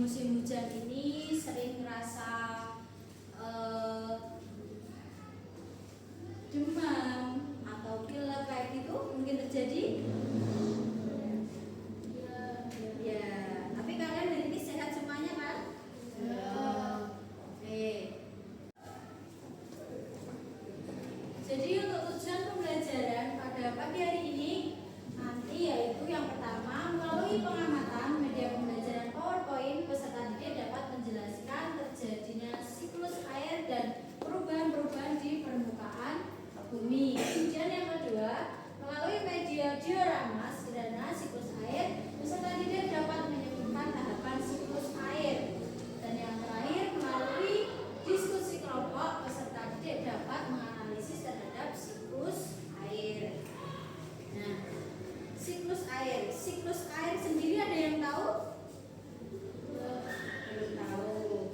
musim hujan ini sering ngerasa demam atau pilek kayak gitu mungkin terjadi? Ya, tapi kalian hari ini sehat semuanya kan? Ya. Oke. Jadi untuk tujuan pembelajaran pada pagi hari ini nanti yaitu yang pertama, melalui pengamatan media pembelajaran PowerPoint, peserta didik dapat menjelaskan terjadinya siklus air dan perubahan-perubahan di permukaan bumi. Kemudian yang kedua, melalui media diorama sederhana siklus air, peserta didik dapat menyebutkan tahapan siklus air. Dan yang terakhir, melalui diskusi kelompok, peserta didik dapat menganalisis terhadap siklus air. Nah, siklus air sendiri ada yang tahu? Belum tahu.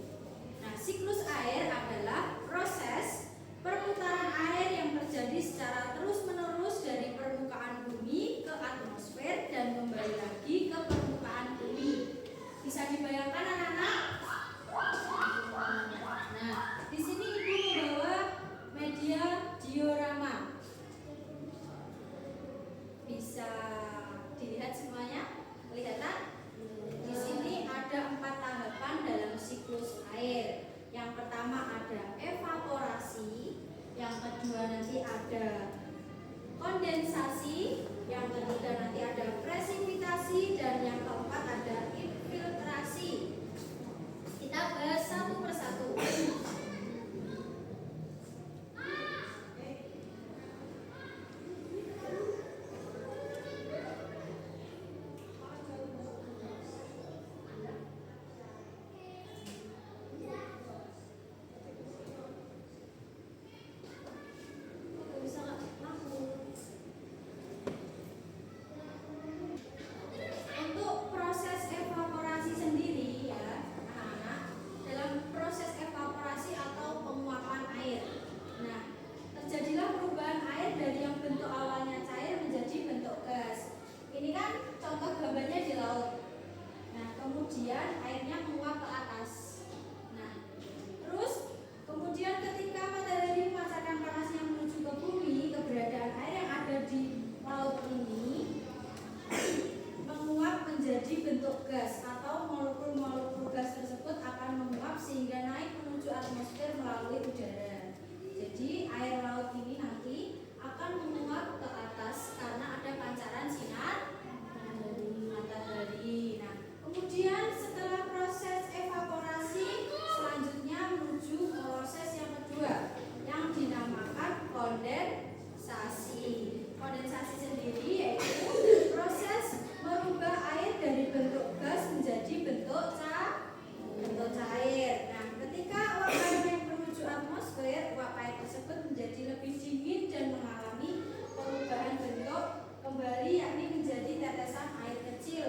Nah, siklus air adalah proses perputaran air yang terjadi secara terus-menerus dari permukaan bumi ke atmosfer dan kembali lagi ke permukaan bumi. Bisa dibayangkan anak-anak? Nah, di sini Ibu membawa media diorama. Bisa dilihat semuanya? Kelihatan? Di sini ada 4 tahapan dalam siklus air. Yang pertama ada evaporasi, yang kedua nanti ada kondensasi, yang ketiga nanti ada presipitasi, dan yang keempat ada infiltrasi. Kita bahas satu persatu. Ini kan contoh gambarnya di laut. Nah, kemudian airnya menguap ke atas. Nah, terus kemudian ketika matahari memancarkan panasnya menuju ke bumi, keberadaan air yang ada di laut ini menguap menjadi bentuk gas, atau molekul-molekul gas tersebut akan menguap sehingga naik menuju atmosfer melalui udara. Jadi air laut ini nanti akan menguap ke atas karena ada pancaran sinar matahari. Nah, kemudian setelah proses evaporasi, selanjutnya menuju proses yang kedua yang dinamakan kondensasi. Kondensasi sendiri yaitu proses merubah air dari bentuk gas menjadi bentuk cair. Nah, ketika uap air yang menuju atmosfer, uap air tersebut menjadi lebih dingin dan mengalami perubahan bentuk kembali, yakni menjadi tetesan air kecil.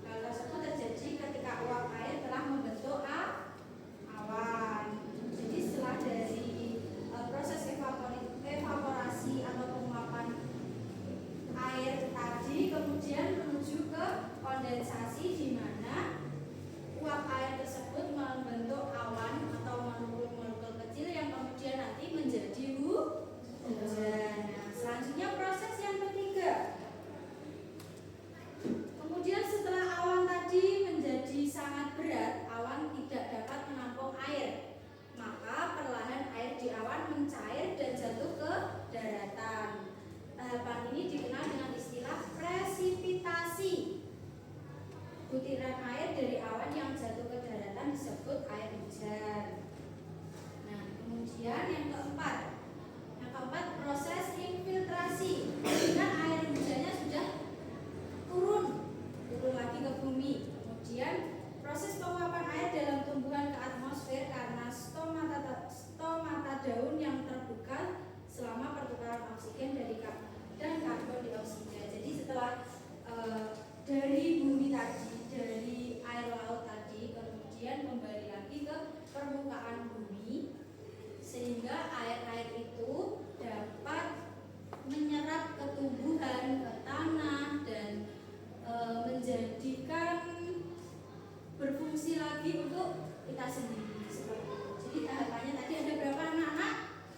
Hal tersebut terjadi ketika uap air telah membentuk awan. Jadi setelah dari proses evaporasi atau penguapan air tadi, kemudian menuju ke kondensasi, di mana uap air tersebut membentuk awan atau molekul-molekul kecil yang kemudian nanti menjadi hujan. Nah, selanjutnya proses yang ketiga. Kemudian setelah awan tadi menjadi sangat berat, awan tidak dapat menampung air, maka perlahan air di awan mencair dan jatuh ke daratan. Tahapan ini dikenal dengan istilah presipitasi. Butiran air dari awan yang jatuh ke daratan disebut air hujan. Nah, kemudian yang keempat proses infiltrasi. Dengan air hujannya sudah turun lagi ke bumi. Kemudian proses penguapan air dalam tumbuhan ke atmosfer karena stomata daun yang terbuka selama pertukaran oksigen dan karbon dioksida. Jadi setelah dari bumi tadi, dari air laut tadi, kemudian kembali lagi ke permukaan bumi, sehingga air-air itu dapat menyerap ke tumbuhan, ke tanah, dan menjadikan berfungsi lagi untuk kita sendiri seperti itu. Jadi tahapannya tadi ada berapa anak-anak?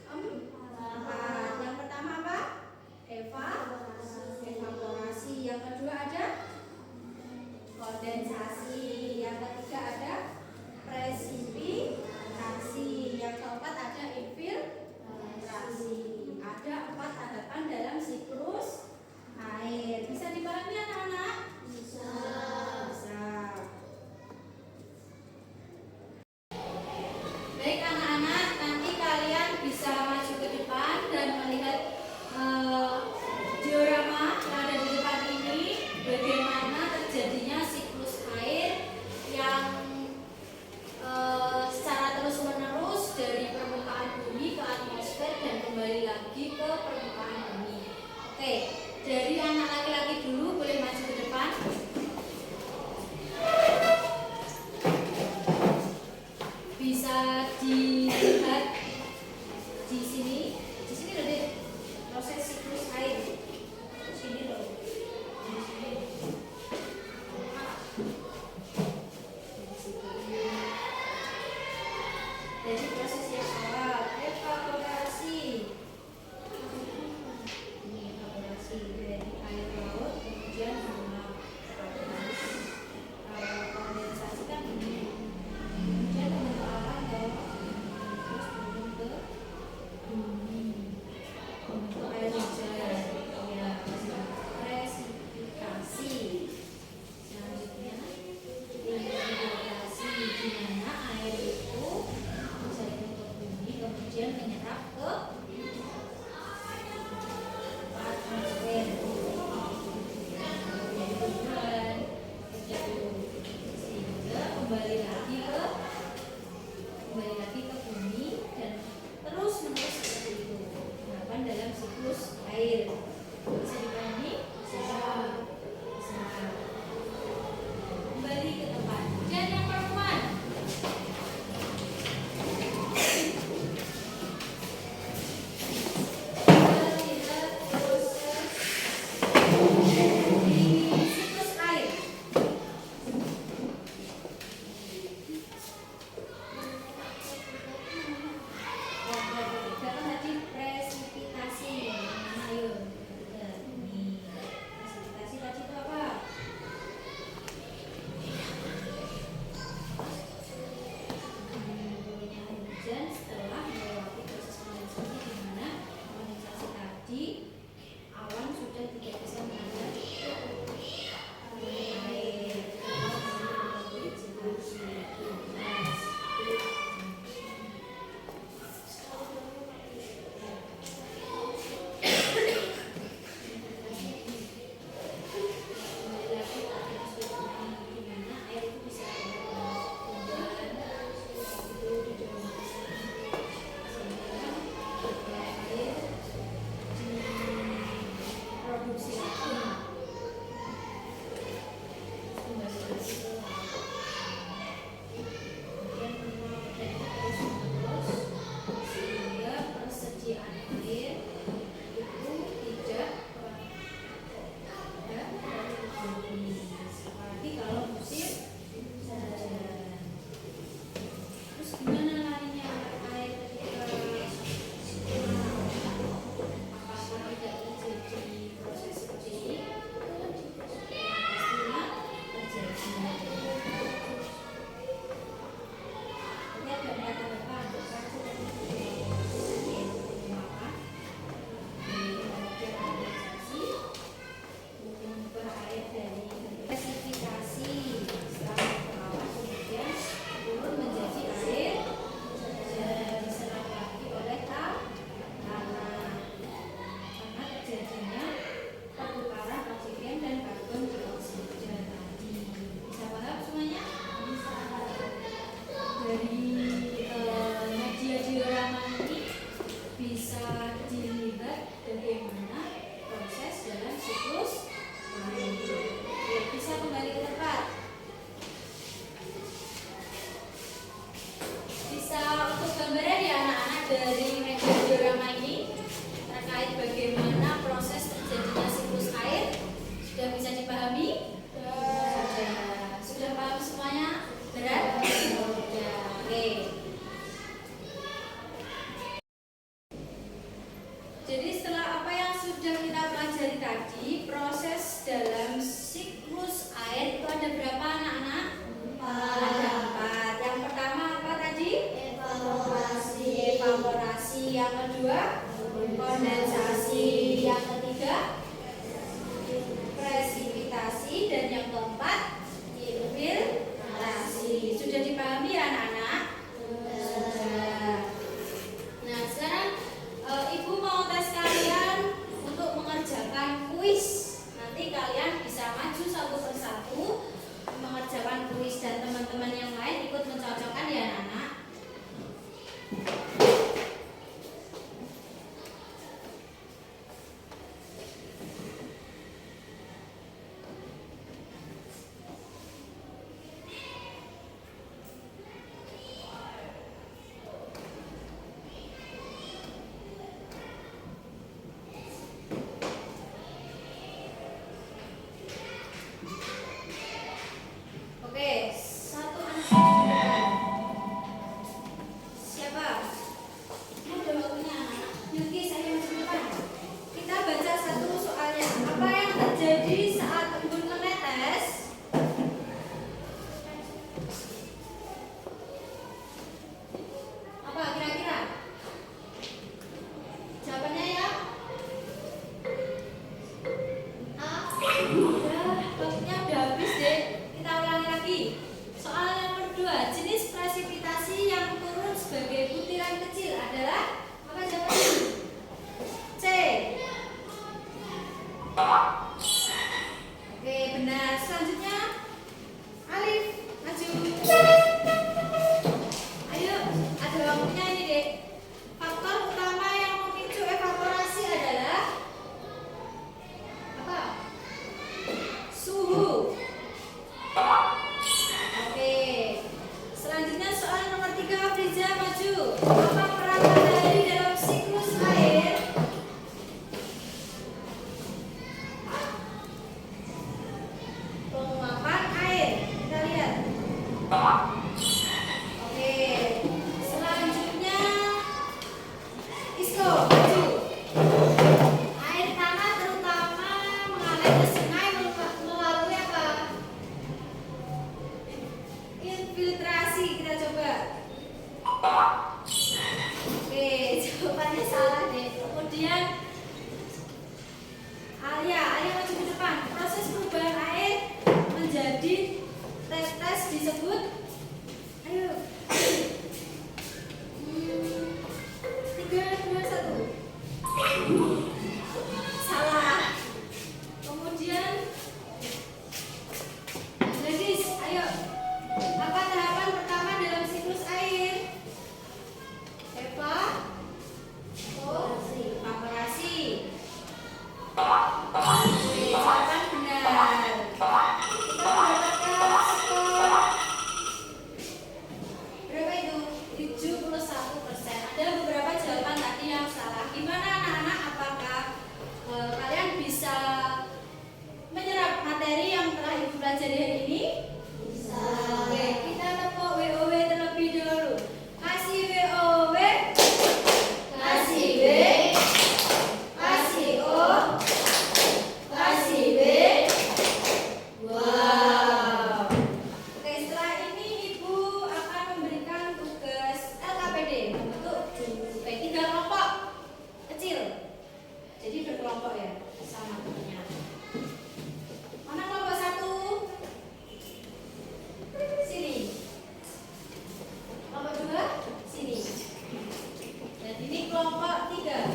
4. Yang pertama apa? Evaporasi. Yang kedua ada kondensasi. Yang ketiga ada presipitasi. Yang keempat ada infiltrasi. Ada 4 tahapan dalam siklus air. Bisa dipahami anak-anak? Bisa. Baik anak-anak, nanti kalian bisa maju ke depan dan melihat diorama yang ada di depan ini, bagaimana terjadinya siklus air yang secara terus-menerus dari permukaan bumi ke atmosfer dan kembali lagi ke permukaan bumi. Oke, dari anak laki-laki dulu boleh maju ke depan. Bisa dilihat di sini loh deh, proses siklus air. Sini loh, di sini. Jadi proses yang awal evaporasi. Ini evaporasi dari air laut kemudian menguap. Kondensasi kan ini. Kemudian membentuk awan bawah terus turun ke bumi. Membentuk air hujan. Ya, presipitasi. Selanjutnya infiltrasi, di mana air itu jatuh ke bumi kemudian menyerap ke atmosfer. Jadi bulan sehingga kembali lagi ke bumi dan terus menerus seperti itu. Tahapan dalam siklus air. Bisa dipahami? Bisa. Kembali ke tempat. Dan yang perempuan. yang kedua kondensasi, yang ketiga presipitasi, dan yang keempat infiltrasi. Sudah dipahami ya anak-anak? Sudah. Nah sekarang ibu mau tes kalian untuk mengerjakan kuis. Nanti kalian bisa maju satu persatu mengerjakan kuis, dan teman-teman yang lain ikut mencocokkan ya anak-anak. Oke, satu anak siapa? Ini udah waktunya anak. Yuki, saya masuk depan. Kita baca satu soalnya. Apa yang terjadi saat embun menetes? Apa kira-kira? Jawabannya ya? Waktunya udah habis deh. Kita ulangi lagi. Soal yang kedua, jenis presipitasi yang turun sebagai butiran kecil adalah apa jawabannya? C. Oke, benar. Selanjutnya Alif, maju. Ayo, ada waktunya ini dek. Faktor utama yang memicu evaporasi adalah apa? Suhu. Oke. Selanjutnya soal nomor 3, Friza maju. Apa peran matahari dalam siklus air? Penguapan air. Kita lihat. Oke. Selanjutnya Isko maju. Air tanah terutama mengalir ke sungai melalui apa? Infiltrasi. Kita coba. Oke, jawabannya salah deh. Kemudian Alia maju ke depan. Proses perubahan air menjadi tetes disebut, ayo. 3, 2, 1. Salah. Kemudian Gadis, ayo. Apa tahapan pertama dalam siklus air? Eva? Evaporasi. Oke, jawaban benar. Kita mendapatkan skor berapa itu? 71%. Ada beberapa jawaban tadi yang salah. Gimana anak-anak? Apakah kalian bisa menyerap materi yang telah ibu pelajari hari ini? Bisa. Oke, kita tepuk WOW terlebih dahulu. Kasih WOW, kasih W, kasih O, kasih W. Wow. Oke, setelah ini ibu akan memberikan tugas LKPD membentuk JUP 3 kelompok kecil. Jadi berkelompok ya, sama temannya. Mana kelompok 1? Sini. Kelompok 2? Sini. Dan ini kelompok 3.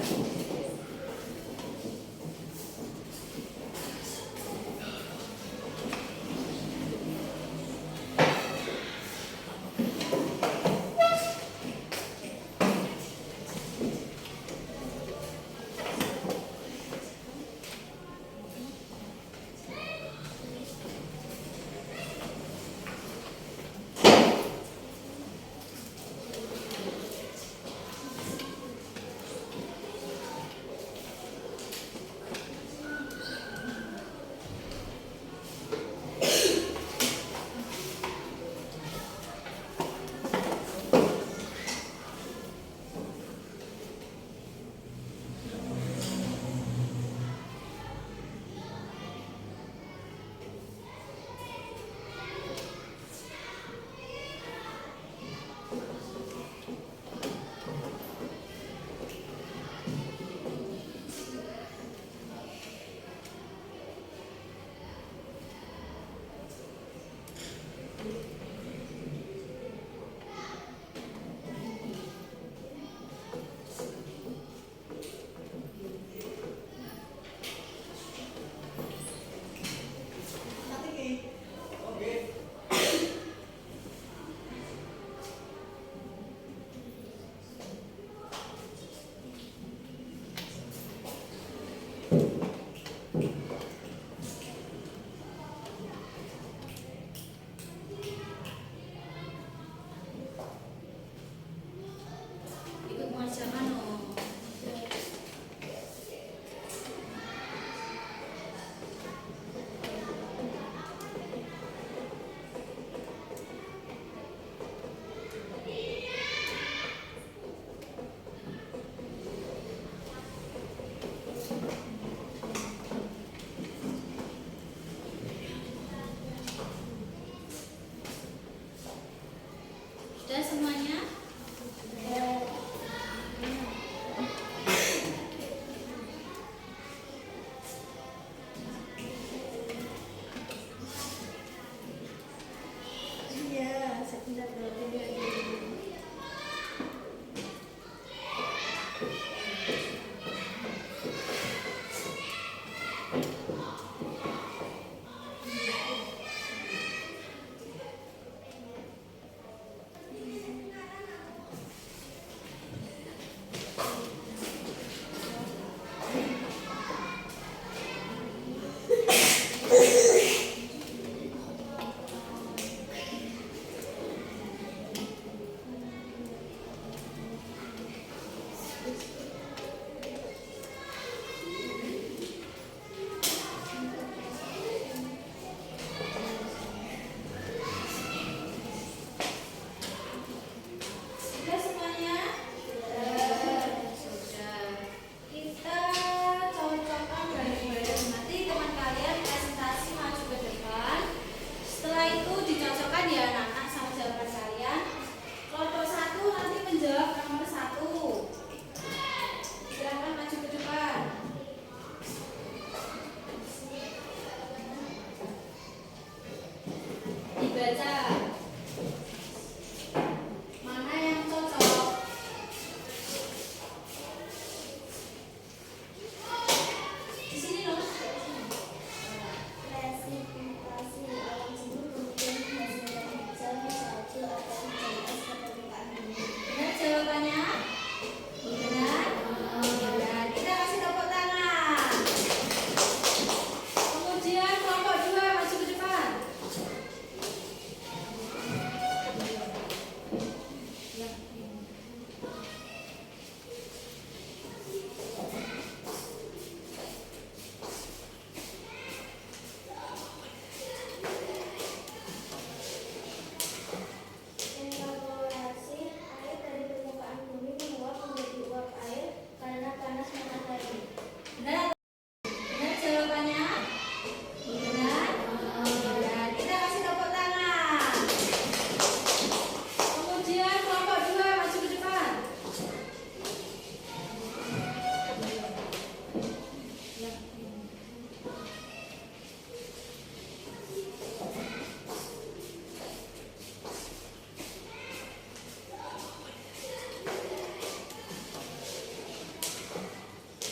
Sudah semuanya? Iya, sebentar dulu. Sudah semuanya? Sudah. Kita cocokkan bareng-bareng. Nanti teman kalian presentasi maju ke depan. Setelah itu dicocokkan ya anak-anak sama jawaban kalian. Kelompok 1 nanti menjawab nomor 1. Silakan maju ke depan. Dibaca. Mana yang cocok? Di sini loh. Presentasi alam sembuh kemudian hasilnya hijau, salju, atau hujan es ke permukaan bumi. Benar jawabannya? Benar? Benar. Kita kasih tepuk tangan. Kemudian kelompok 2 maju ke depan. Evaporasi air dari permukaan bumi menguap menjadi uap air karena panas matahari. Benar? Benar jawabannya? Benar? Benar. Kita kasih tepuk tangan. Kemudian kelompok 2 maju ke depan.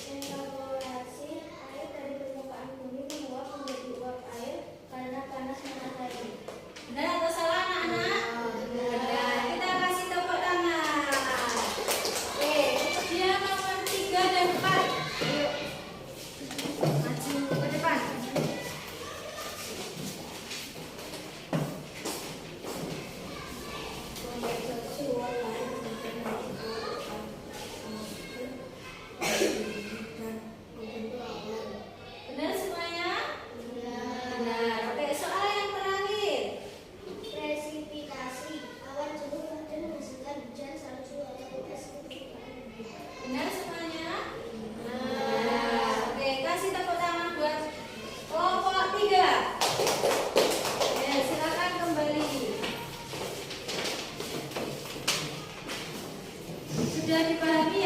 Evaporasi air dari permukaan bumi menguap menjadi uap air karena panas matahari. Benar atau salah anak-anak? Benar. Kita kasih tepuk tangan. Oke, kemudian nomor 3 dan 4. Ayo. Maju ke depan. Benar semuanya? Benar. Oke, soal yang terakhir. Presipitasi awan jenuh kemudian menghasilkan hujan, salju, atau es ke permukaan bumi. Benar semuanya? Benar. Oke, kasih tepuk tangan buat kelompok 3. Ya, silakan kembali. Sudah dipahami